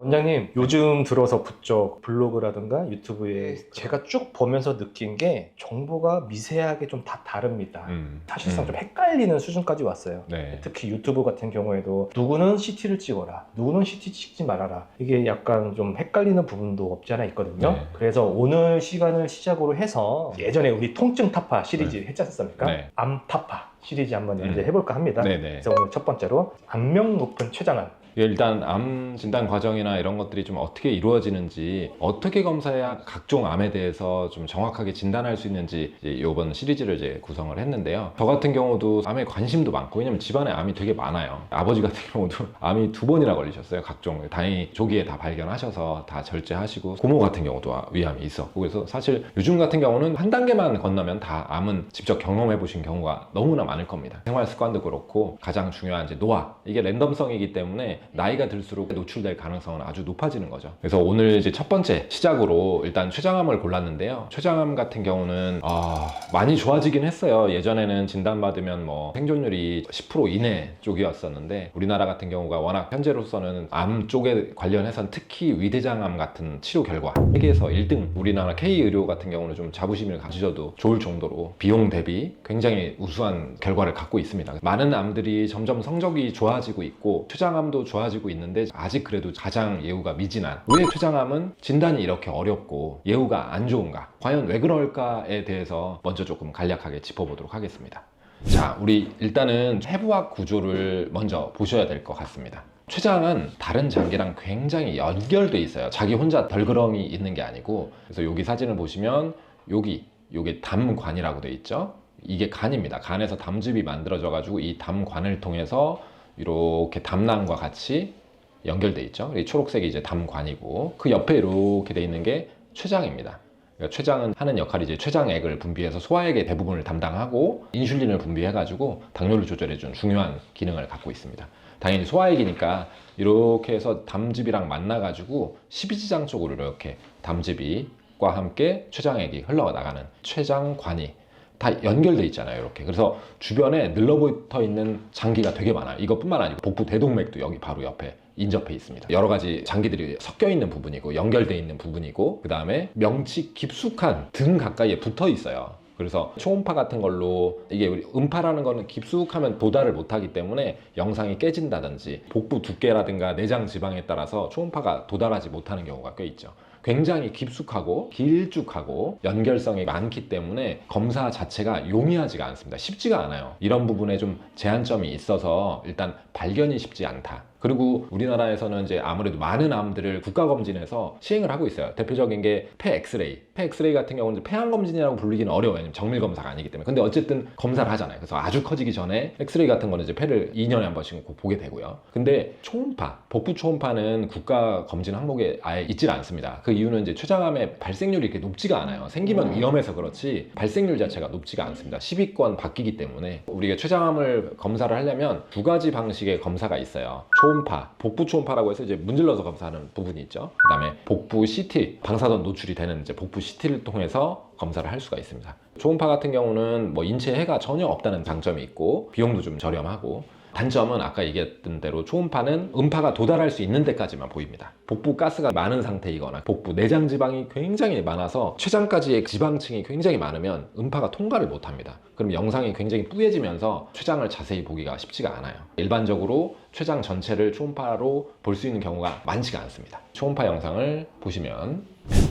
원장님, 요즘 들어서 부쩍 블로그라든가 유튜브에 제가 쭉 보면서 느낀 게 정보가 미세하게 좀 다 다릅니다. 사실상 좀 헷갈리는 수준까지 왔어요. 네. 특히 유튜브 같은 경우에도 누구는 CT를 찍어라, 누구는 CT 찍지 말아라. 이게 약간 좀 헷갈리는 부분도 없지 않아 있거든요. 네. 그래서 오늘 시간을 시작으로 해서 예전에 우리 통증 타파 시리즈 했지 않습니까? 네. 암 타파 시리즈 한번 이제 해볼까 합니다. 네네. 그래서 오늘 첫 번째로 악명 높은 췌장암. 일단 암 진단 과정이나 이런 것들이 좀 어떻게 이루어지는지, 어떻게 검사해야 각종 암에 대해서 좀 정확하게 진단할 수 있는지 이번 시리즈를 이제 구성을 했는데요. 저 같은 경우도 암에 관심도 많고, 왜냐면 집안에 암이 되게 많아요. 아버지 같은 경우도 암이 2번이나 걸리셨어요. 각종. 다행히 조기에 다 발견하셔서 다 절제하시고, 고모 같은 경우도 위암이 있었고, 그래서 사실 요즘 같은 경우는 한 단계만 건너면 다 암은 직접 경험해 보신 경우가 너무나 많을 겁니다. 생활 습관도 그렇고, 가장 중요한 이제 노화, 이게 랜덤성이기 때문에 나이가 들수록 노출될 가능성은 아주 높아지는 거죠. 그래서 오늘 이제 첫 번째 시작으로 일단 췌장암을 골랐는데요. 췌장암 같은 경우는 많이 좋아지긴 했어요. 예전에는 진단받으면 뭐 생존율이 10% 이내 쪽이었었는데, 우리나라 같은 경우가 워낙 현재로서는 암 쪽에 관련해서는 특히 위대장암 같은 치료 결과 세계에서 1등, 우리나라 K의료 같은 경우는 좀 자부심을 가지셔도 좋을 정도로 비용 대비 굉장히 우수한 결과를 갖고 있습니다. 많은 암들이 점점 성적이 좋아지고 있고, 췌장암도 좋아지고 있는데 아직 그래도 가장 예후가 미진한, 왜 췌장암은 진단이 이렇게 어렵고 예후가 안 좋은가, 과연 왜 그럴까에 대해서 먼저 조금 간략하게 짚어보도록 하겠습니다. 자, 우리 일단은 해부학 구조를 먼저 보셔야 될 것 같습니다. 췌장은 다른 장기랑 굉장히 연결돼 있어요. 자기 혼자 덜그렁이 있는 게 아니고, 그래서 여기 사진을 보시면 요게 담관이라고 돼 있죠. 이게 간입니다. 간에서 담즙이 만들어져 가지고 이 담관을 통해서 이렇게 담낭과 같이 연결돼 있죠. 이 초록색이 이제 담관이고, 그 옆에 이렇게 돼 있는 게 췌장입니다. 그러니까 췌장은 하는 역할이 이제 췌장액을 분비해서 소화액의 대부분을 담당하고, 인슐린을 분비해가지고 당뇨를 조절해주는 중요한 기능을 갖고 있습니다. 당연히 소화액이니까 이렇게 해서 담즙이랑 만나가지고 십이지장 쪽으로 이렇게 담즙이과 함께 췌장액이 흘러나가는 췌장관이 다 연결돼 있잖아요. 이렇게. 그래서 주변에 늘러붙어 있는 장기가 되게 많아요. 이것뿐만 아니고 복부 대동맥도 여기 바로 옆에 인접해 있습니다. 여러 가지 장기들이 섞여 있는 부분이고 연결돼 있는 부분이고, 그 다음에 명치 깊숙한 등 가까이에 붙어 있어요. 그래서 초음파 같은 걸로, 이게 우리 음파라는 거는 깊숙하면 도달을 못하기 때문에 영상이 깨진다든지, 복부 두께라든가 내장 지방에 따라서 초음파가 도달하지 못하는 경우가 꽤 있죠. 굉장히 깊숙하고 길쭉하고 연결성이 많기 때문에 검사 자체가 용이하지가 않습니다. 쉽지가 않아요. 이런 부분에 좀 제한점이 있어서 일단 발견이 쉽지 않다. 그리고 우리나라에서는 이제 아무래도 많은 암들을 국가검진에서 시행을 하고 있어요. 대표적인 게 폐 엑스레이. 폐 엑스레이 같은 경우는 폐암 검진이라고 부르기는 어려워요. 왜냐면 정밀 검사가 아니기 때문에. 근데 어쨌든 검사를 하잖아요. 그래서 아주 커지기 전에 엑스레이 같은 거는 이제 폐를 2년에 한 번씩 보게 되고요. 근데 초음파, 복부 초음파는 국가 검진 항목에 아예 있질 않습니다. 그 이유는 이제 췌장암의 발생률이 이렇게 높지가 않아요. 생기면 위험해서 그렇지 발생률 자체가 높지가 않습니다. 10위권 바뀌기 때문에. 우리가 췌장암을 검사를 하려면 두 가지 방식의 검사가 있어요. 초음파, 복부 초음파라고 해서 이제 문질러서 검사하는 부분이 있죠. 그 다음에 복부 CT, 방사선 노출이 되는 이제 복부 CT를 통해서 검사를 할 수가 있습니다. 초음파 같은 경우는 뭐 인체에 해가 전혀 없다는 장점이 있고, 비용도 좀 저렴하고, 단점은 아까 얘기했던 대로 초음파는 음파가 도달할 수 있는 데까지만 보입니다. 복부 가스가 많은 상태이거나 복부 내장 지방이 굉장히 많아서 췌장까지의 지방층이 굉장히 많으면 음파가 통과를 못합니다. 그럼 영상이 굉장히 뿌얘지면서 췌장을 자세히 보기가 쉽지가 않아요. 일반적으로 췌장 전체를 초음파로 볼 수 있는 경우가 많지가 않습니다. 초음파 영상을 보시면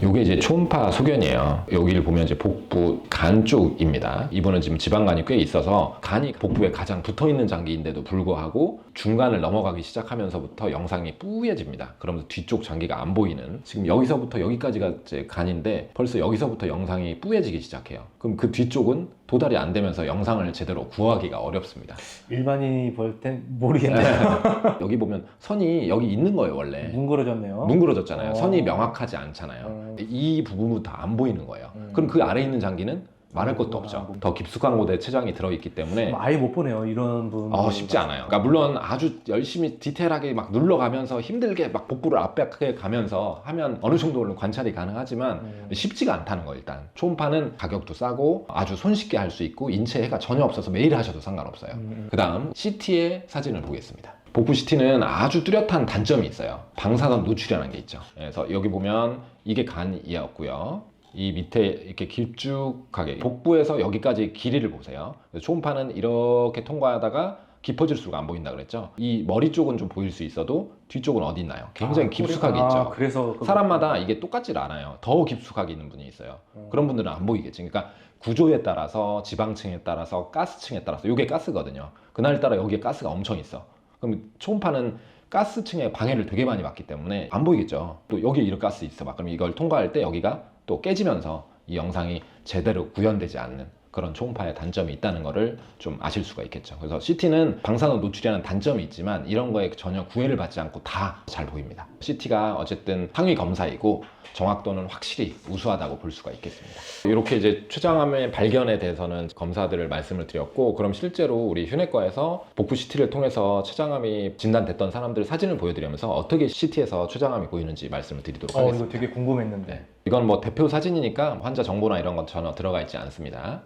이게 이제 초음파 소견이에요. 여기를 보면 이제 복부 간 쪽입니다. 이분은 지금 지방간이 꽤 있어서 간이 복부에 가장 붙어있는 장기인데도 불구하고 중간을 넘어가기 시작하면서부터 영상이 뿌얘집니다. 그러면서 뒤쪽 장기가 안 보이는, 지금 여기서부터 여기까지가 이제 간인데 벌써 여기서부터 영상이 뿌얘지기 시작해요. 그럼 그 뒤쪽은 도달이 안 되면서 영상을 제대로 구하기가 어렵습니다. 일반인이 볼 땐 모르겠네요. 여기 보면 선이 여기 있는 거예요. 원래 뭉그러졌네요. 뭉그러졌잖아요. 선이 명확하지 않잖아요. 이 부분부터 안 보이는 거예요. 그럼 그 아래에 있는 장기는 말할 것도 없죠. 더 깊숙한 곳에 췌장이 들어있기 때문에 아예 못 보네요, 이런 분. 쉽지 않아요. 그러니까 물론 아주 열심히 디테일하게 막 눌러가면서 힘들게 막 복부를 압박해 가면서 하면 어느 정도는 관찰이 가능하지만 쉽지가 않다는 거. 일단 초음파는 가격도 싸고 아주 손쉽게 할 수 있고 인체해가 전혀 없어서 매일 하셔도 상관없어요. 그 다음 CT의 사진을 보겠습니다. 복부 CT는 아주 뚜렷한 단점이 있어요. 방사선 노출이라는 게 있죠. 그래서 여기 보면 이게 간이었고요. 이 밑에 이렇게 길쭉하게 복부에서 여기까지 길이를 보세요. 초음파는 이렇게 통과하다가 깊어질수록 안 보인다 그랬죠. 이 머리 쪽은 좀 보일 수 있어도 뒤쪽은 어디 있나요? 굉장히 깊숙하게 있죠. 그래서 사람마다 이게 똑같질 않아요. 더 깊숙하게 있는 분이 있어요. 그런 분들은 안 보이겠지. 그러니까 구조에 따라서 지방층에 따라서 가스층에 따라서 이게 가스거든요. 그날따라 여기에 가스가 엄청 있어. 그럼 초음파는 가스층에 방해를 되게 많이 받기 때문에 안 보이겠죠. 또 여기에 이런 가스 있어. 막 그럼 이걸 통과할 때 여기가 또 깨지면서 이 영상이 제대로 구현되지 않는 그런 초음파의 단점이 있다는 거를 좀 아실 수가 있겠죠. 그래서 CT는 방사선 노출이라는 단점이 있지만 이런 거에 전혀 구애를 받지 않고 다 잘 보입니다. CT가 어쨌든 상위 검사이고 정확도는 확실히 우수하다고 볼 수가 있겠습니다. 이렇게 이제 췌장암의 발견에 대해서는 검사들을 말씀을 드렸고, 그럼 실제로 우리 흉내과에서 복부 CT를 통해서 췌장암이 진단됐던 사람들 사진을 보여드리면서 어떻게 CT에서 췌장암이 보이는지 말씀을 드리도록 하겠습니다. 이거 되게 궁금했는데. 네. 이건 뭐 대표 사진이니까 환자 정보나 이런 건 전혀 들어가 있지 않습니다.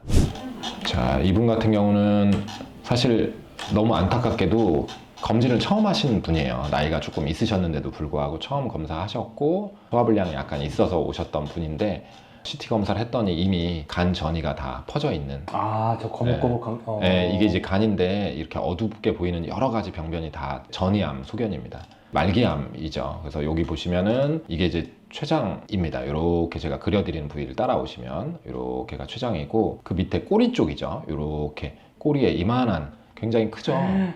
자, 이분 같은 경우는 사실 너무 안타깝게도 검진을 처음 하신 분이에요. 나이가 조금 있으셨는데도 불구하고 처음 검사하셨고 소화불량이 약간 있어서 오셨던 분인데 CT 검사를 했더니 이미 간 전이가 다 퍼져 있는. 저 거북거북한. 네, 이게 이제 간인데 이렇게 어둡게 보이는 여러 가지 병변이 다 전이암 소견입니다. 말기암이죠. 그래서 여기 보시면은 이게 이제 췌장입니다. 이렇게 제가 그려드리는 부위를 따라오시면 이렇게가 췌장이고 그 밑에 꼬리 쪽이죠. 이렇게 꼬리에 이만한 굉장히 크죠. 네.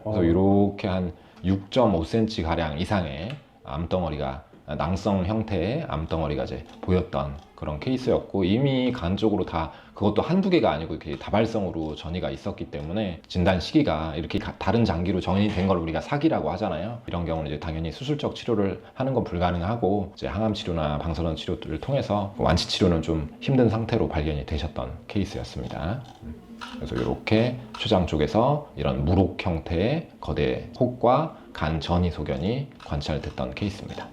그래서 이렇게 한 6.5cm 가량 이상의 암덩어리가 낭성 형태의 암덩어리가 이제 보였던 그런 케이스였고 이미 간 쪽으로 다 그것도 한두 개가 아니고 이렇게 다발성으로 전이가 있었기 때문에 진단 시기가 이렇게 다른 장기로 전이 된 걸 우리가 사기라고 하잖아요. 이런 경우는 이제 당연히 수술적 치료를 하는 건 불가능하고 이제 항암 치료나 방사선 치료를 통해서 완치 치료는 좀 힘든 상태로 발견이 되셨던 케이스였습니다. 그래서 이렇게 췌장 쪽에서 이런 무록 형태의 거대 혹과 간 전이 소견이 관찰됐던 케이스입니다.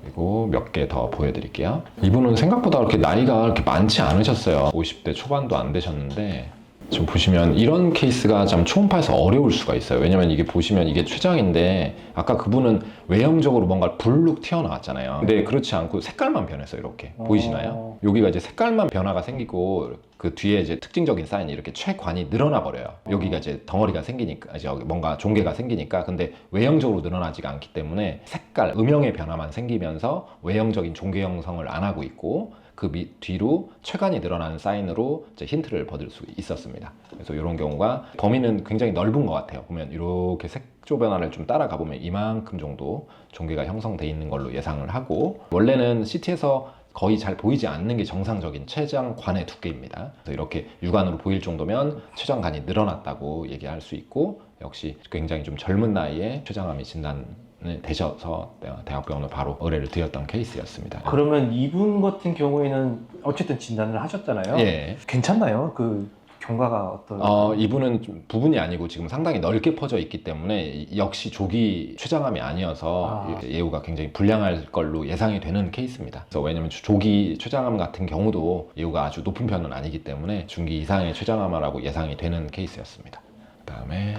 그리고 몇 개 더 보여드릴게요. 이분은 생각보다 그렇게 나이가 그렇게 많지 않으셨어요. 50대 초반도 안 되셨는데 지금 보시면 이런 케이스가 참 초음파에서 어려울 수가 있어요. 왜냐면 이게 보시면 이게 췌장인데 아까 그분은 외형적으로 뭔가 불룩 튀어나왔잖아요. 근데 그렇지 않고 색깔만 변했어요. 이렇게 보이시나요? 여기가 이제 색깔만 변화가 생기고 그 뒤에 이제 특징적인 사인이 이렇게 췌관이 늘어나 버려요. 여기가 이제 덩어리가 생기니까 이제 뭔가 종괴가 생기니까. 근데 외형적으로 늘어나지가 않기 때문에 색깔 음영의 변화만 생기면서 외형적인 종괴 형성을 안 하고 있고 그 뒤로 췌관이 늘어나는 사인으로 이제 힌트를 받을 수 있었습니다. 그래서 이런 경우가 범위는 굉장히 넓은 것 같아요. 보면 이렇게 색조 변화를 좀 따라가 보면 이만큼 정도 종괴가 형성돼 있는 걸로 예상을 하고, 원래는 CT에서 거의 잘 보이지 않는 게 정상적인 췌장관의 두께입니다. 그래서 이렇게 육안으로 보일 정도면 췌장관이 늘어났다고 얘기할 수 있고, 역시 굉장히 좀 젊은 나이에 췌장암이 되셔서 대학병원으로 바로 의뢰를 드렸던 케이스였습니다. 그러면 이분 같은 경우에는 어쨌든 진단을 하셨잖아요. 예. 괜찮나요? 그 경과가 어떤? 이분은 좀 부분이 아니고 지금 상당히 넓게 퍼져 있기 때문에 역시 조기 췌장암이 아니어서 예후가 굉장히 불량할 걸로 예상이 되는 케이스입니다. 그래서 왜냐면 조기 췌장암 같은 경우도 예후가 아주 높은 편은 아니기 때문에 중기 이상의 췌장암이라고 예상이 되는 케이스였습니다. 그다음에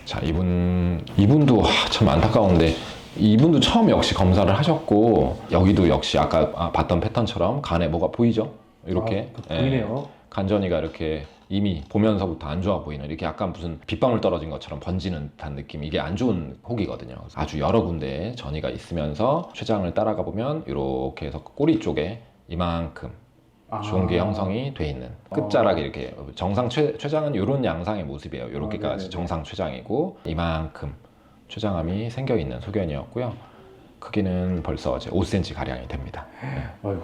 자, 이분도 참 안타까운데 이분도 처음 역시 검사를 하셨고 여기도 역시 아까 봤던 패턴처럼 간에 뭐가 보이죠? 이렇게 보이네요. 간전이가 이렇게 이미 보면서부터 안 좋아 보이는, 이렇게 약간 무슨 빗방울 떨어진 것처럼 번지는 듯한 느낌, 이게 안 좋은 혹이거든요. 아주 여러 군데에 전이가 있으면서 췌장을 따라가 보면 이렇게 해서 꼬리 쪽에 이만큼 종괴 형성이 돼 있는, 끝자락이 이렇게 정상 췌장은 이런 양상의 모습이에요. 이렇게까지 정상 췌장이고 이만큼 췌장암이 생겨 있는 소견이었고요. 크기는 벌써 이제 5cm 가량이 됩니다. 어휴.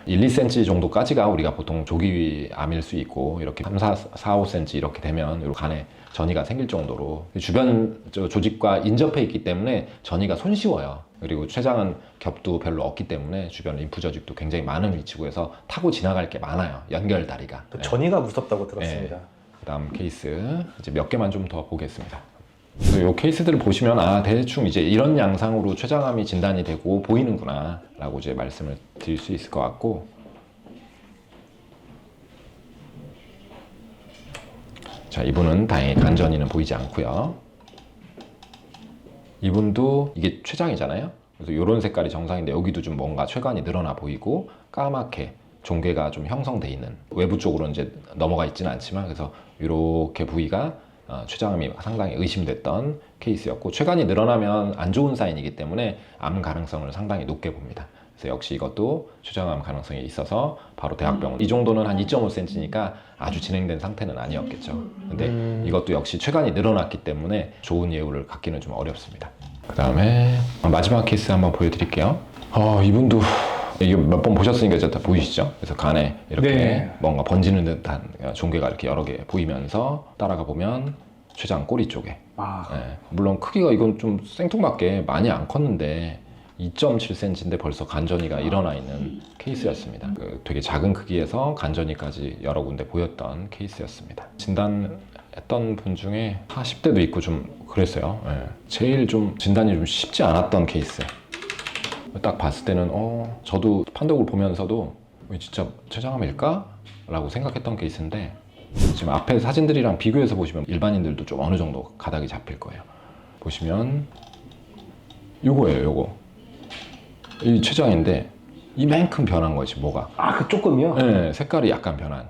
1, 2cm 정도까지가 우리가 보통 조기암일 수 있고 이렇게 3, 4, 5cm 이렇게 되면 요 간에 전이가 생길 정도로 주변 조직과 인접해 있기 때문에 전이가 손쉬워요. 그리고 췌장은 겹도 별로 없기 때문에 주변 림프 조직도 굉장히 많은 위치고 해서 타고 지나갈 게 많아요. 연결 다리가. 또 전이가 무섭다고 들었습니다. 그다음 케이스 이제 몇 개만 좀 더 보겠습니다. 이 케이스들을 보시면 대충 이제 이런 양상으로 췌장암이 진단이 되고 보이는구나 라고 이제 말씀을 드릴 수 있을 것 같고, 자, 이분은 다행히 간전이는 보이지 않고요. 이분도 이게 췌장이잖아요. 그래서 이런 색깔이 정상인데 여기도 좀 뭔가 췌관이 늘어나 보이고 까맣게 종괴가 좀 형성돼 있는, 외부 쪽으로 이제 넘어가 있지는 않지만 그래서 이렇게 부위가 췌장암이 상당히 의심됐던 케이스였고, 췌관이 늘어나면 안 좋은 사인이기 때문에 암 가능성을 상당히 높게 봅니다. 그래서 역시 이것도 췌장암 가능성이 있어서 바로 대학병원, 이 정도는 한 2.5cm니까 아주 진행된 상태는 아니었겠죠. 근데 이것도 역시 췌관이 늘어났기 때문에 좋은 예후를 갖기는 좀 어렵습니다. 그 다음에 마지막 케이스 한번 보여드릴게요. 이분도 이게 몇 번 보셨으니까 이제 다 보이시죠? 그래서 간에 이렇게 네. 뭔가 번지는 듯한 종괴가 이렇게 여러 개 보이면서 따라가 보면 췌장 꼬리 쪽에, 물론 크기가 이건 좀 생뚱맞게 많이 안 컸는데 2.7cm인데 벌써 간전이가 일어나 있는 케이스였습니다. 되게 작은 크기에서 간전이까지 여러 군데 보였던 케이스였습니다. 진단했던 분 중에 40대도 있고 좀 그랬어요. 제일 좀 진단이 좀 쉽지 않았던 케이스. 딱 봤을 때는 저도 판독을 보면서도 진짜 췌장암일까? 라고 생각했던 케이스인데, 지금 앞에 사진들이랑 비교해서 보시면 일반인들도 좀 어느 정도 가닥이 잡힐 거예요. 보시면 요거예요, 요거. 이 췌장인데 이만큼 변한 거지, 뭐가. 그 조금이요? 네, 색깔이 약간 변한.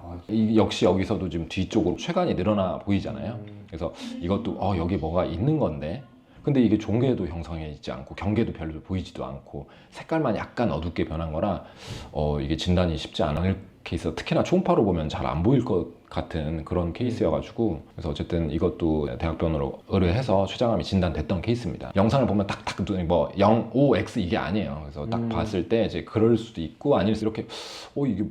역시 여기서도 지금 뒤쪽으로 췌관이 늘어나 보이잖아요. 그래서 이것도 여기 뭐가 있는 건데, 근데 이게 종괴도 형성해 있지 않고 경계도 별로 보이지도 않고 색깔만 약간 어둡게 변한 거라 이게 진단이 쉽지 않을 케이스, 특히나 초음파로 보면 잘 안 보일 것 같은 그런 케이스여가지고, 그래서 어쨌든 이것도 대학병원으로 의뢰해서 췌장암이 진단됐던 케이스입니다. 영상을 보면 딱딱 뭐 0, 5, X 이게 아니에요. 그래서 딱 봤을 때 이제 그럴 수도 있고 아닐 수도, 이렇게 이게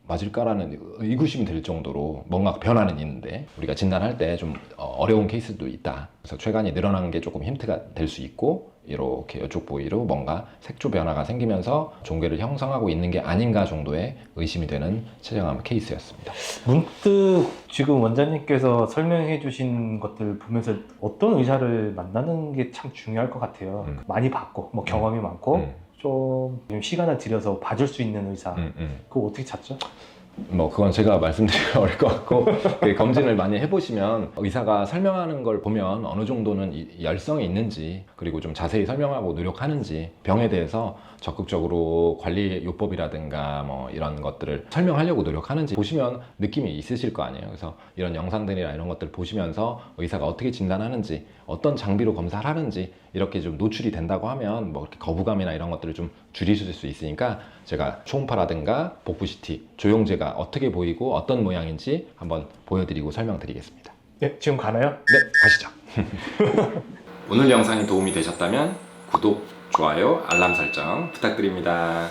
맞을까라는 의구심이 들 정도로 뭔가 변화는 있는데, 우리가 진단할 때 좀 어려운 케이스도 있다. 그래서 췌관이 늘어나는 게 조금 힌트가 될 수 있고, 이렇게 이쪽 부위로 뭔가 색조 변화가 생기면서 종괴를 형성하고 있는 게 아닌가 정도의 의심이 되는 췌장암 케이스였습니다. 문득 지금 원장님께서 설명해 주신 것들 보면서 어떤 의사를 만나는 게 참 중요할 것 같아요. 많이 봤고 뭐 경험이 많고 좀 시간을 들여서 봐줄 수 있는 의사. 그거 어떻게 찾죠? 뭐 그건 제가 말씀드리기가 어려울 것 같고, 검진을 많이 해보시면 의사가 설명하는 걸 보면 어느 정도는 열성이 있는지, 그리고 좀 자세히 설명하고 노력하는지, 병에 대해서 적극적으로 관리 요법이라든가 뭐 이런 것들을 설명하려고 노력하는지 보시면 느낌이 있으실 거 아니에요. 그래서 이런 영상들이나 이런 것들 보시면서 의사가 어떻게 진단하는지, 어떤 장비로 검사를 하는지 이렇게 좀 노출이 된다고 하면 뭐 이렇게 거부감이나 이런 것들을 좀 줄이실 수 있으니까, 제가 초음파라든가 복부 CT, 조영제가 어떻게 보이고 어떤 모양인지 한번 보여드리고 설명드리겠습니다. 네, 지금 가나요? 네, 가시죠. 오늘 영상이 도움이 되셨다면 구독, 좋아요, 알람 설정 부탁드립니다.